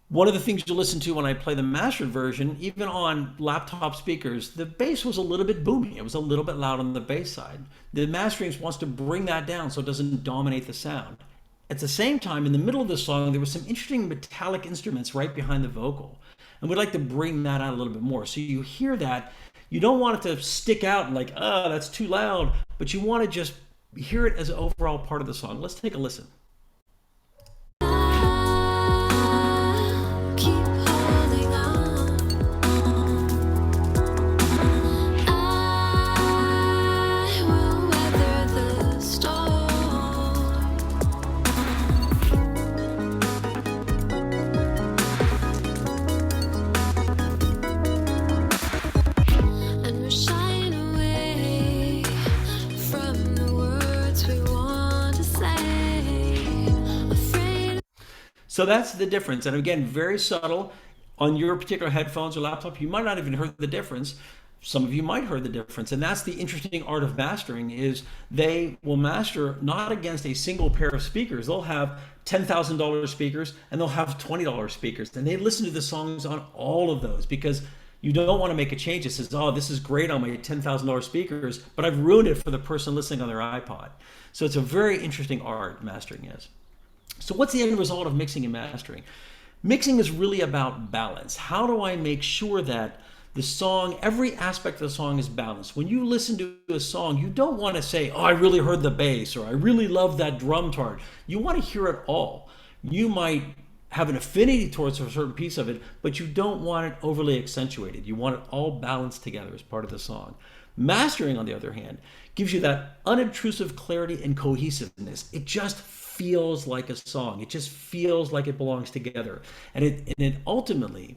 One of the things you listen to when I play the mastered version, even on laptop speakers, the bass was a little bit boomy. It was a little bit loud on the bass side. The mastering wants to bring that down so it doesn't dominate the sound. At the same time, in the middle of the song, there were some interesting metallic instruments right behind the vocal. And we'd like to bring that out a little bit more. So you hear that. You don't want it to stick out and like, oh, that's too loud. But you want to just hear it as an overall part of the song. Let's take a listen. So that's the difference. And again, very subtle. On your particular headphones or laptop, you might not even heard the difference. Some of you might heard the difference. And that's the interesting art of mastering, is they will master not against a single pair of speakers. They'll have $10,000 speakers and they'll have $20 speakers. And they listen to the songs on all of those, because you don't want to make a change that says, oh, this is great on my $10,000 speakers, but I've ruined it for the person listening on their iPod. So it's a very interesting art, mastering is. So what's the end result of mixing and mastering? Mixing is really about balance. How do I make sure that the song, every aspect of the song is balanced? When you listen to a song, you don't want to say, oh, I really heard the bass, or I really love that drum part. You want to hear it all. You might have an affinity towards a certain piece of it, but you don't want it overly accentuated. You want it all balanced together as part of the song. Mastering, on the other hand, gives you that unobtrusive clarity and cohesiveness. It just feels like a song. It just feels like it belongs together. And it ultimately,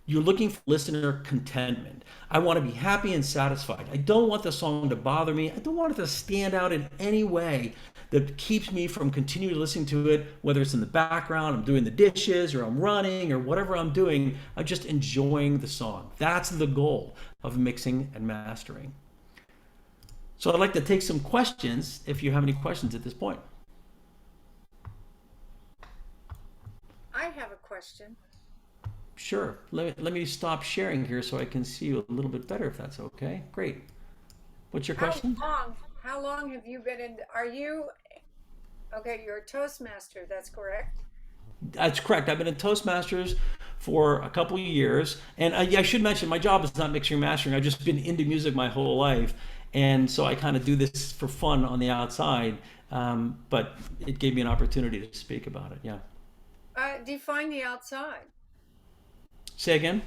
you're looking for listener contentment. I want to be happy and satisfied. I don't want the song to bother me. I don't want it to stand out in any way that keeps me from continuing listening to it, whether it's in the background, I'm doing the dishes, or I'm running, or whatever I'm doing. I'm just enjoying the song. That's the goal of mixing and mastering. So I'd like to take some questions if you have any questions at this point. I have a question. Sure. Let me stop sharing here so I can see you a little bit better, if that's okay. Great. What's your question? How long have you been in? Are you okay? You're a Toastmaster. That's correct. That's correct. I've been in Toastmasters for a couple of years, and I should mention my job is not mixing or mastering. I've just been into music my whole life, and so I kind of do this for fun on the outside. But it gave me an opportunity to speak about it. Yeah. Define the outside. Say again?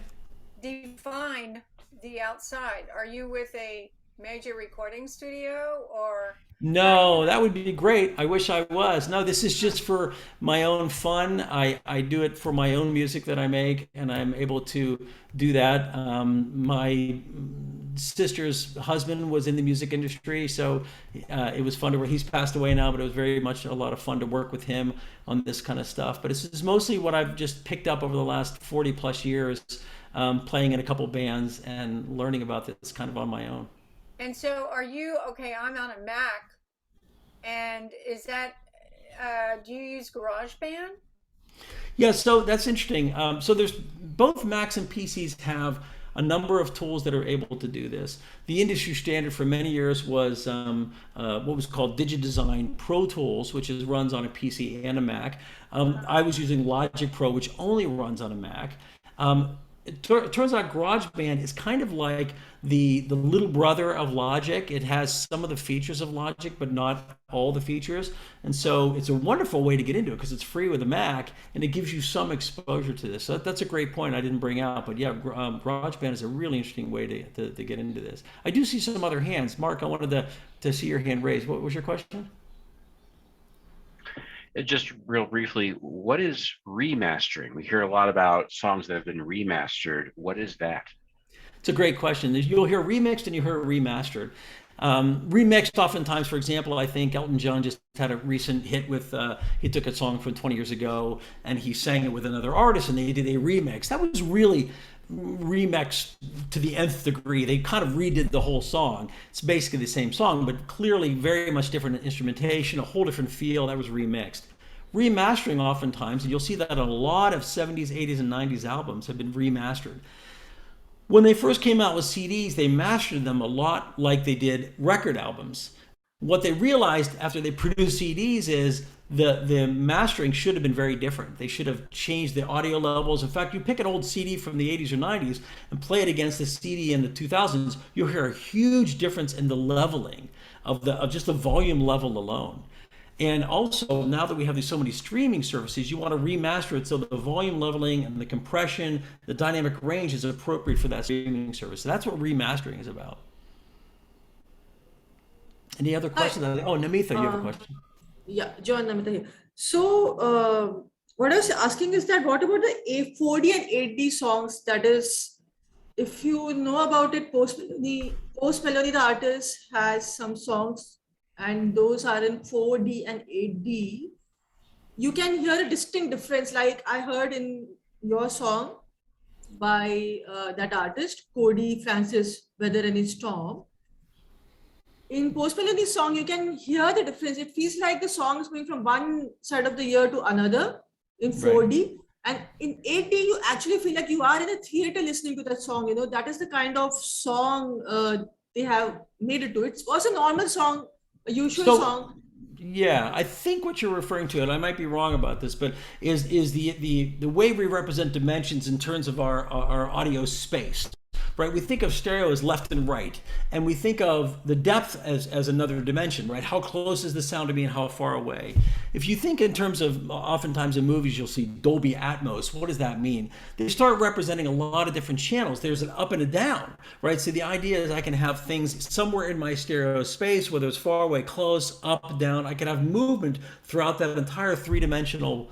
Define the outside. Are you with a major recording studio, or? No, that would be great. I wish I was. No, this is just for my own fun. I do it for my own music that I make, and I'm able to do that. My sister's husband was in the music industry, so it was fun to work. He's passed away now, but it was very much a lot of fun to work with him on this kind of stuff. But it's mostly what I've just picked up over the last 40 plus years, playing in a couple bands and learning about this kind of on my own. And so are you, okay, I'm on a Mac, and is that, do you use GarageBand? Yeah, so that's interesting. So there's both Macs and PCs have a number of tools that are able to do this. The industry standard for many years was what was called DigiDesign Pro Tools, which runs on a PC and a Mac. I was using Logic Pro, which only runs on a Mac. It turns out GarageBand is kind of like the little brother of Logic. It has some of the features of Logic, but not all the features. And so it's a wonderful way to get into it because it's free with a Mac and it gives you some exposure to this. So that's a great point I didn't bring out. But yeah, GarageBand is a really interesting way to get into this. I do see some other hands. Mark, I wanted to see your hand raised. What was your question? Just real briefly, what is remastering? We hear a lot about songs that have been remastered. What is that? It's a great question. You'll hear remixed and you hear remastered. Remixed oftentimes, for example, I think Elton John just had a recent hit with, he took a song from 20 years ago and he sang it with another artist and they did a remix. That was really remixed to the nth degree. They kind of redid the whole song. It's basically the same song, but clearly very much different instrumentation, a whole different feel. That was remixed. Remastering oftentimes, and you'll see that on a lot of 70s, 80s, and 90s albums have been remastered. When they first came out with CDs, they mastered them a lot like they did record albums. What they realized after they produced CDs is the mastering should have been very different. They should have changed the audio levels. In fact, you pick an old CD from the 80s or 90s and play it against the CD in the 2000s, you'll hear a huge difference in the leveling of just the volume level alone. And also, now that we have so many streaming services, you want to remaster it so the volume leveling and the compression, the dynamic range is appropriate for that streaming service. So that's what remastering is about. Any other questions? Oh, Namitha, you have a question. Yeah, John, Namita here. So what I was asking is that what about the 4D and 8D songs? That is, if you know about it, Post Melody, the artist has some songs and those are in 4D and 8D. You can hear a distinct difference. Like I heard in your song by that artist, Cody Francis, Weather Any Storm. In Post Melody's song, you can hear the difference. It feels like the song is going from one side of the year to another in 4D. Right. And in 8D, you actually feel like you are in a theater listening to that song. You know, that is the kind of song they have made it to. It was a normal song, a usual song. Yeah, I think what you're referring to, and I might be wrong about this, but is the way we represent dimensions in terms of our audio space. Right, we think of stereo as left and right, and we think of the depth as another dimension, right? How close is the sound to me and how far away? If you think in terms of, oftentimes in movies, you'll see Dolby Atmos. What does that mean? They start representing a lot of different channels. There's an up and a down, right? So the idea is I can have things somewhere in my stereo space, whether it's far away, close, up, down. I can have movement throughout that entire three-dimensional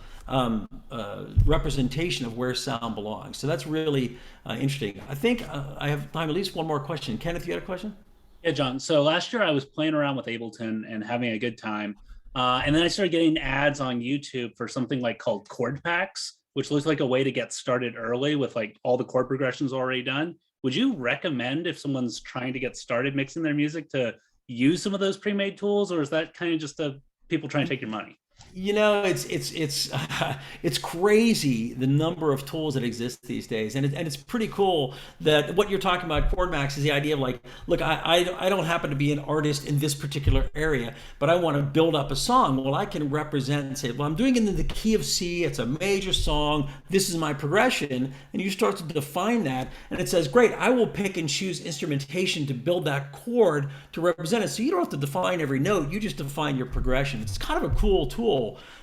representation of where sound belongs. So that's really interesting. I think I have time, at least one more question. Kenneth, you had a question? Yeah, John. So last year I was playing around with Ableton and having a good time. And then I started getting ads on YouTube for something like called chord packs, which looks like a way to get started early with like all the chord progressions already done. Would you recommend if someone's trying to get started mixing their music to use some of those pre-made tools, or is that kind of just people trying to take your money? You know, it's crazy the number of tools that exist these days, and it's pretty cool that what you're talking about, chord max, is the idea of like, look, I don't happen to be an artist in this particular area, but I want to build up a song. Well, I can represent and say, well, I'm doing it in the key of C. It's a major song. This is my progression, and you start to define that, and it says, great, I will pick and choose instrumentation to build that chord to represent it. So you don't have to define every note. You just define your progression. It's kind of a cool tool.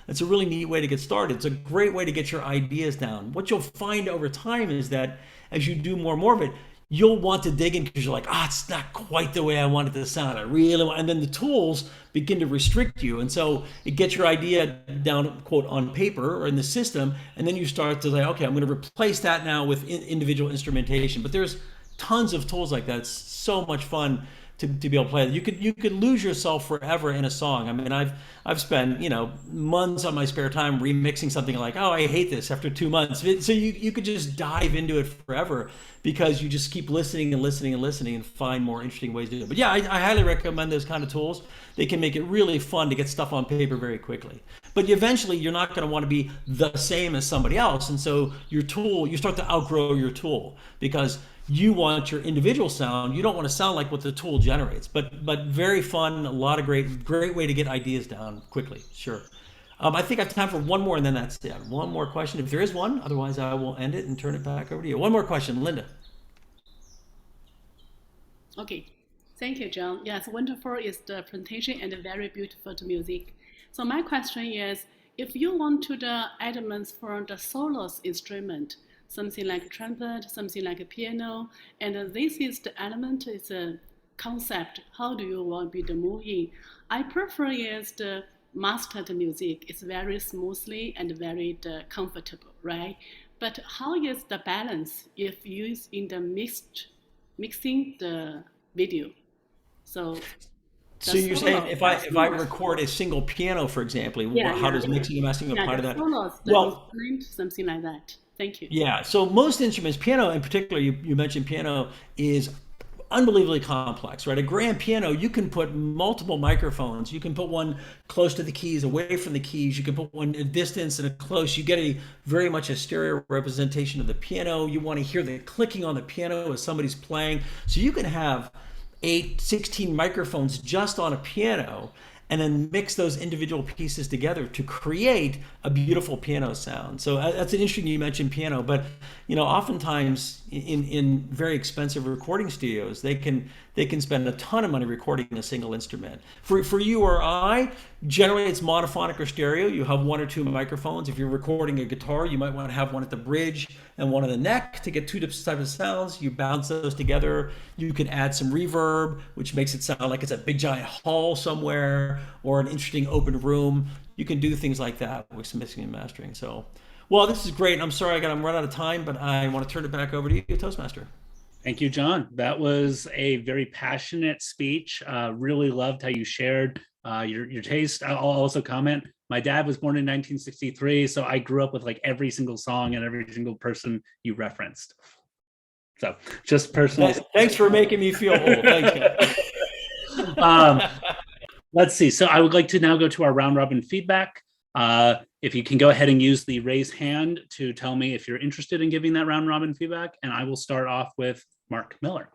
It's a really neat way to get started. It's a great way to get your ideas down. What you'll find over time is that as you do more and more of it, you'll want to dig in because you're like, it's not quite the way I want it to sound. I really want, and then the tools begin to restrict you. And so it gets your idea down, quote, on paper or in the system. And then you start to say, okay, I'm going to replace that now with individual instrumentation. But there's tons of tools like that. It's so much fun to be able to play. You could lose yourself forever in a song. I mean, I've spent months on my spare time remixing something like, oh, I hate this after 2 months. So you could just dive into it forever because you just keep listening and listening and listening and find more interesting ways to do it. But yeah, I highly recommend those kind of tools. They can make it really fun to get stuff on paper very quickly. But eventually you're not going to want to be the same as somebody else. And so your tool, you start to outgrow your tool because you want your individual sound. You don't want to sound like what the tool generates, but very fun. A lot of great way to get ideas down quickly. Sure. I think I have time for one more, and then that's it. One more question, if there is one. Otherwise, I will end it and turn it back over to you. One more question, Linda. Okay, thank you, John. Yes, wonderful is the presentation and very beautiful to music. So my question is, if you want to the elements for the solos instrument, something like trumpet, something like a piano, and this is the element, is a concept. How do you want to be the moving? I prefer is the mastered music. It's very smoothly and very comfortable, right? But how is the balance if used in the mixing the video? So you're saying if I record a single piano, for example, how does mixing and mastering apply to that? Solos, Well, something like that. Thank you. Yeah. So most instruments, piano in particular, you mentioned piano is unbelievably complex, right? A grand piano, you can put multiple microphones. You can put one close to the keys, away from the keys. You can put one at distance and a close. You get a very much a stereo representation of the piano. You want to hear the clicking on the piano as somebody's playing. So you can have 16 microphones just on a piano, and then mix those individual pieces together to create a beautiful piano sound. So that's an interesting, you mentioned piano, but oftentimes in very expensive recording studios, they can spend a ton of money recording a single instrument. For you or I, generally it's monophonic or stereo. You have one or two microphones. If you're recording a guitar, you might want to have one at the bridge and one at the neck to get two different types of sounds. You bounce those together. You can add some reverb, which makes it sound like it's a big giant hall somewhere or an interesting open room. You can do things like that with some mixing and mastering. So, well, this is great. I'm sorry I'm running out of time, but I want to turn it back over to you, Toastmaster. Thank you, John. That was a very passionate speech. Really loved how you shared your taste. I'll also comment, my dad was born in 1963, so I grew up with like every single song and every single person you referenced. So just personal. Thanks for making me feel old. Thank you. Let's see. So I would like to now go to our round robin feedback. If you can go ahead and use the raise hand to tell me if you're interested in giving that round robin feedback. And I will start off with Mark Miller.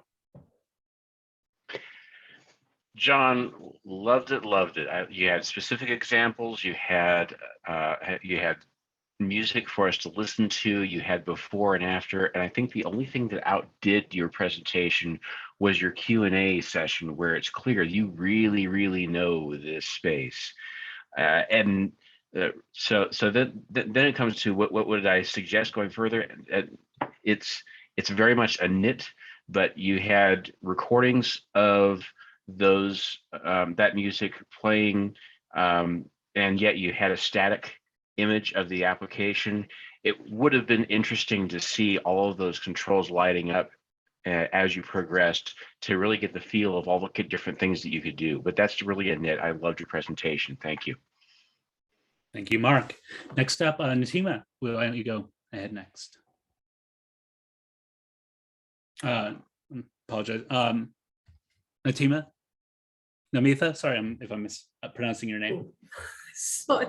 John, loved it. You had specific examples. You had music for us to listen to. You had before and after. And I think the only thing that outdid your presentation was your Q&A session, where it's clear you really, really know this space. So then it comes to what would I suggest going further? It's very much a nit, but you had recordings of those that music playing, and yet you had a static image of the application. It would have been interesting to see all of those controls lighting up as you progressed to really get the feel of all the different things that you could do. But that's really a nit. I loved your presentation. Thank you. Thank you, Mark. Next up, Natima, why don't you go ahead next? Apologize. Natima? Namitha? Sorry if I'm mispronouncing your name. Sorry.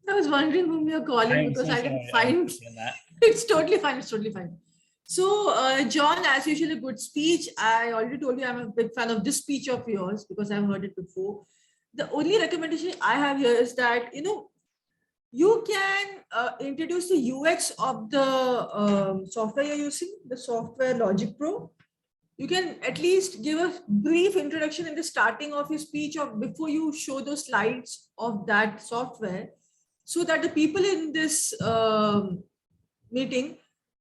I was wondering whom you're calling because I didn't find that. It's totally fine. It's totally fine. So, John, as usual, a good speech. I already told you I'm a big fan of this speech of yours because I've heard it before. The only recommendation I have here is that, you can introduce the UX of the software you're using, the software Logic Pro. You can at least give a brief introduction in the starting of your speech or before you show those slides of that software, so that the people in this meeting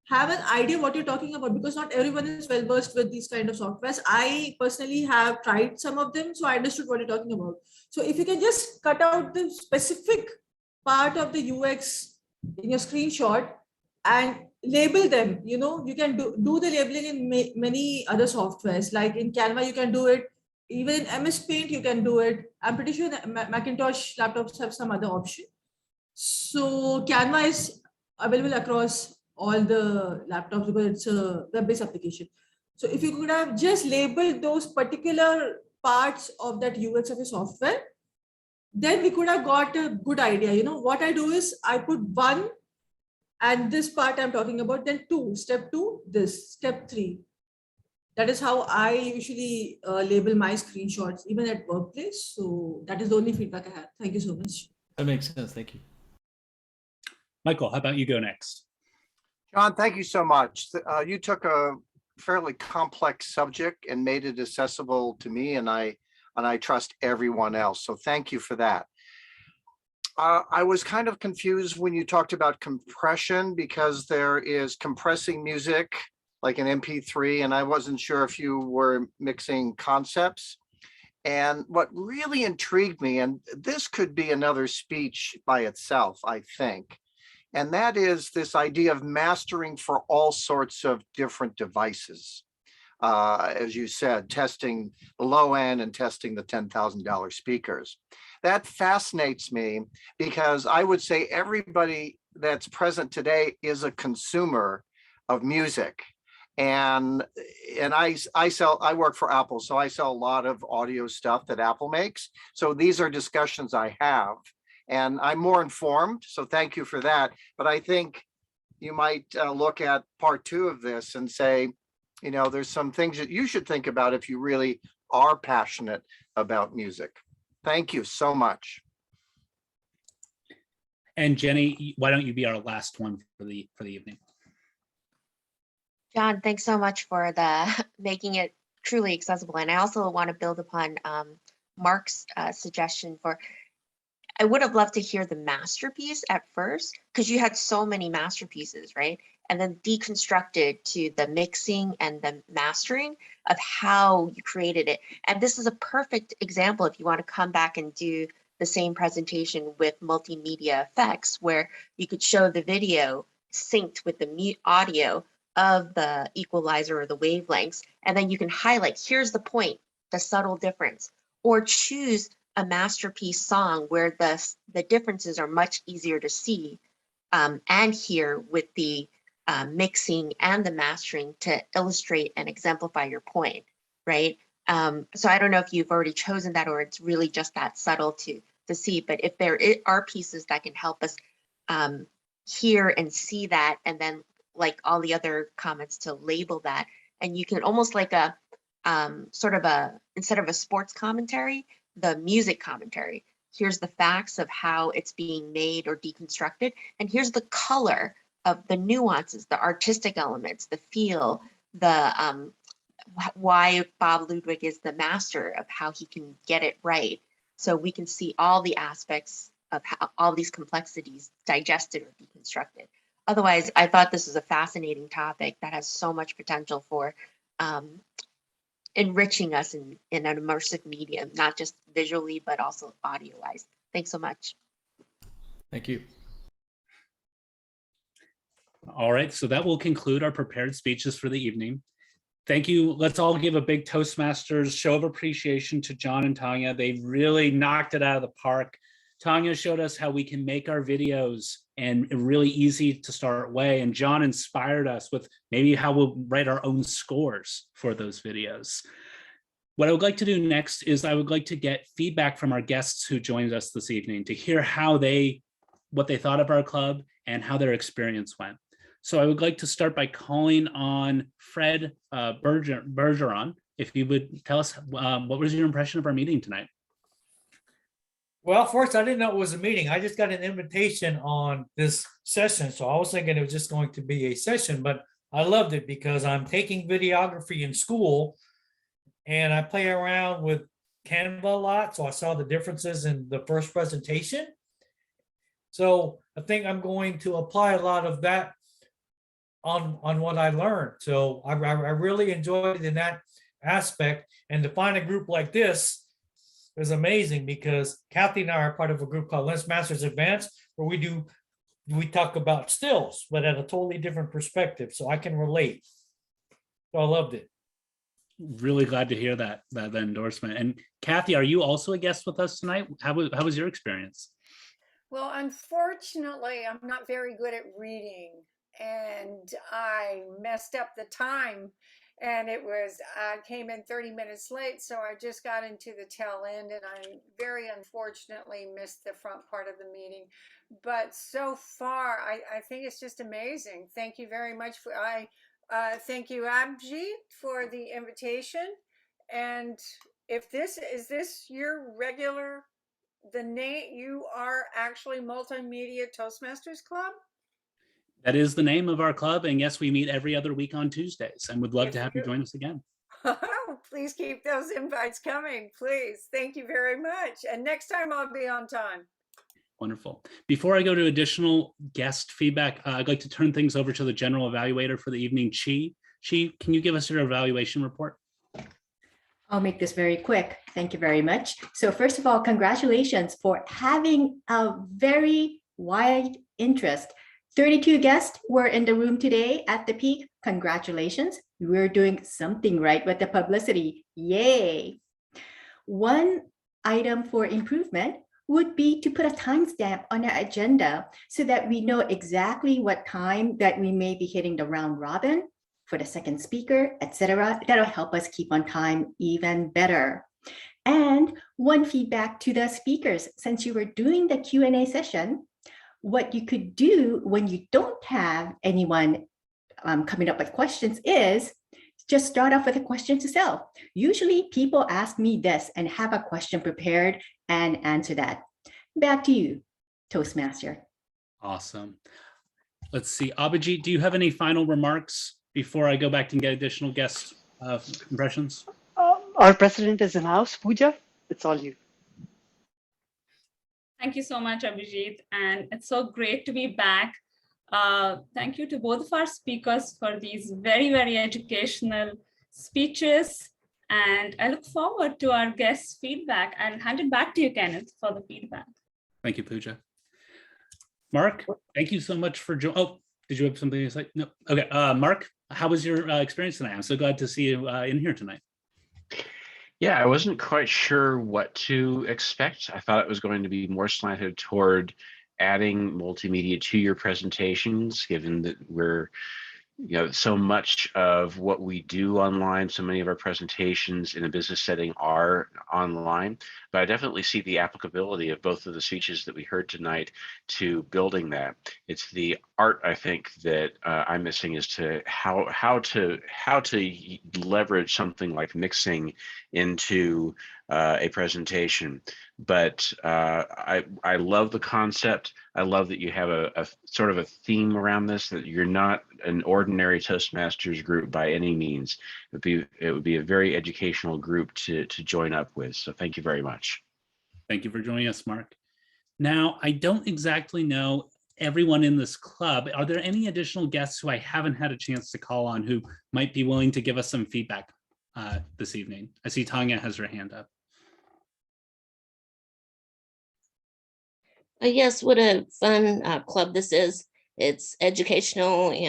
have an idea what you're talking about, because not everyone is well versed with these kind of softwares. I personally have tried some of them, so I understood what you're talking about. So if you can just cut out the specific part of the UX in your screenshot and label them, you can do the labeling in many other softwares. Like in Canva, you can do it. Even in MS Paint, you can do it. I'm pretty sure that Macintosh laptops have some other option. So Canva is available across all the laptops because it's a web-based application. So if you could have just labeled those particular parts of that UX of your software, then we could have got a good idea. What I do is I put one and this part I'm talking about, then two, step two, this, step three. that is how I usually label my screenshots, even at workplace. So that is the only feedback I have. Thank you so much. That makes sense. Thank you. Michael, how about you go next? John, thank you so much. You took a fairly complex subject and made it accessible to me, and I trust everyone else. So thank you for that. I was kind of confused when you talked about compression, because there is compressing music like an MP3, and I wasn't sure if you were mixing concepts. And what really intrigued me, and this could be another speech by itself, I think, and that is this idea of mastering for all sorts of different devices. As you said, testing the low end and testing the $10,000 speakers. That fascinates me, because I would say everybody that's present today is a consumer of music. And I work for Apple, so I sell a lot of audio stuff that Apple makes. So these are discussions I have, and I'm more informed. So thank you for that. But I think you might look at part 2 of this and say, you know, there's some things that you should think about if you really are passionate about music. Thank you so much. And Jenny, why don't you be our last one for the evening? John, thanks so much for the making it truly accessible. And I also want to build upon Mark's suggestion for, I would have loved to hear the masterpiece at first, because you had so many masterpieces, right? And then deconstructed to the mixing and the mastering of how you created it. And this is a perfect example if you want to come back and do the same presentation with multimedia effects, where you could show the video synced with the audio of the equalizer or the wavelengths, and then you can highlight, here's the point, the subtle difference, or choose a masterpiece song where the differences are much easier to see and hear with the mixing and the mastering to illustrate and exemplify your point, right? So I don't know if you've already chosen that, or it's really just that subtle to see, but if there are pieces that can help us hear and see that, and then like all the other comments to label that, and you can almost like a sort of a, instead of a sports commentary, the music commentary. Here's the facts of how it's being made or deconstructed, and here's the color of the nuances, the artistic elements, the feel, the why Bob Ludwig is the master of how he can get it right. So we can see all the aspects of how all these complexities digested or deconstructed. Otherwise, I thought this was a fascinating topic that has so much potential for enriching us in an immersive medium, not just visually, but also audio-wise. Thanks so much. Thank you. All right, so that will conclude our prepared speeches for the evening. Thank you. Let's all give a big Toastmasters show of appreciation to John and Tanya. They really knocked it out of the park. Tanya showed us how we can make our videos in a really easy to start way. And John inspired us with maybe how we'll write our own scores for those videos. What I would like to do next is I would like to get feedback from our guests who joined us this evening to hear how what they thought of our club and how their experience went. So I would like to start by calling on Fred Bergeron. If you would tell us what was your impression of our meeting tonight? Well, first, I didn't know it was a meeting. I just got an invitation on this session. So I was thinking it was just going to be a session, but I loved it because I'm taking videography in school and I play around with Canva a lot. So I saw the differences in the first presentation. So I think I'm going to apply a lot of that on what I learned. So I really enjoyed it in that aspect. And to find a group like this is amazing, because Kathy and I are part of a group called Lens Masters Advanced, where we talk about stills, but at a totally different perspective. So I can relate. So I loved it. Really glad to hear that endorsement. And Kathy, are you also a guest with us tonight? How was your experience? Well, unfortunately, I'm not very good at reading, and I messed up the time, and I came in 30 minutes late, so I just got into the tail end, and I very unfortunately missed the front part of the meeting. But so far, I think it's just amazing. Thank you very much. I Thank you, Abhijit, for the invitation. And if this is your regular, the name, you are actually Multimedia Toastmasters Club? That is the name of our club. And yes, we meet every other week on Tuesdays and would love If to have you join us again. Please keep those invites coming, please. Thank you very much. And next time I'll be on time. Wonderful. Before I go to additional guest feedback, I'd like to turn things over to the general evaluator for the evening, Chi. Chi, can you give us your evaluation report? I'll make this very quick. Thank you very much. So first of all, congratulations for having a very wide interest. 32 guests were in the room today at the peak. Congratulations. We're doing something right with the publicity. Yay. One item for improvement would be to put a timestamp on our agenda so that we know exactly what time that we may be hitting the round robin for the second speaker, etc. That'll help us keep on time even better. And one feedback to the speakers, since you were doing the Q&A session, what you could do when you don't have anyone coming up with questions is just start off with a question to self. Usually people ask me this and have a question prepared and answer that. Back to you, Toastmaster. Awesome. Let's see. Abhijit, do you have any final remarks before I go back and get additional guest impressions? Our president is in house. Pooja, it's all you. Thank you so much, Abhijit. And it's so great to be back. Thank you to both of our speakers for these very, very educational speeches. And I look forward to our guests' feedback. I'll hand it back to you, Kenneth, for the feedback. Thank you, Pooja. Mark, thank you so much for joining. Oh, did you have something to say? No. Okay. Mark, how was your experience tonight? I'm so glad to see you in here tonight. Yeah, I wasn't quite sure what to expect. I thought it was going to be more slanted toward adding multimedia to your presentations, given that we're, so much of what we do online, so many of our presentations in a business setting are online. But I definitely see the applicability of both of the speeches that we heard tonight to building that. It's the art, I think, that I'm missing as to how to leverage something like mixing into a presentation. But I love the concept. I love that you have a sort of a theme around this, that you're not an ordinary Toastmasters group by any means. It would be a very educational group to join up with. So thank you very much. Thank you for joining us, Mark. Now, I don't exactly know everyone in this club. Are there any additional guests who I haven't had a chance to call on who might be willing to give us some feedback this evening? I see Tanya has her hand up. Yes, what a fun club this is. It's educational and